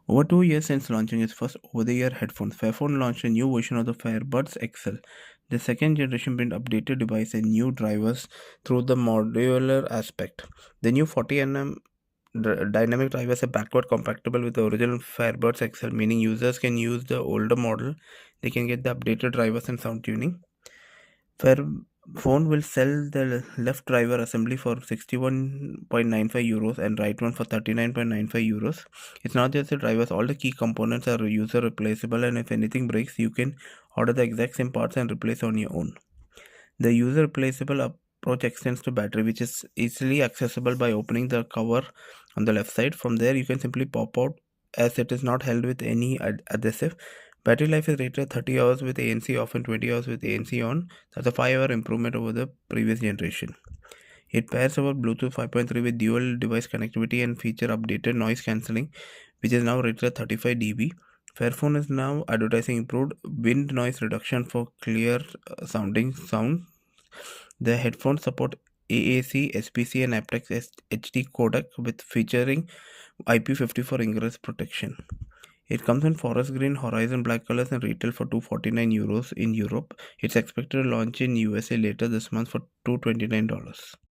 Over 2 years since launching its first over-the-air headphones, Fairphone launched a new version of the Fairbuds XL. The second generation brings updated device and new drivers through the modular aspect. The new 40 nm dynamic drivers are backward compatible with the original Fairbuds XL, meaning users can use the older model. They can get the updated drivers and sound tuning. Fairphone will sell the left driver assembly for 61.95 euros and right one for 39.95 euros. It's not just the drivers, all the key components are user replaceable, and if anything breaks, you can order the exact same parts and replace on your own. The user replaceable approach extends to battery, which is easily accessible by opening the cover on the left side. From there, you can simply pop out as it is not held with any adhesive. Battery life is rated 30 hours with ANC off and 20 hours with ANC on. That's a 5-hour improvement over the previous generation. It pairs over Bluetooth 5.3 with dual device connectivity and feature updated noise cancelling, which is now rated at 35 dB. Fairphone is now advertising improved wind noise reduction for clear sounding sound. The headphones support AAC, SPC, and aptX HD codec with featuring IP54 ingress protection. It comes in forest green, horizon black colors and retail for 249 euros in Europe. It's expected to launch in USA later this month for $229.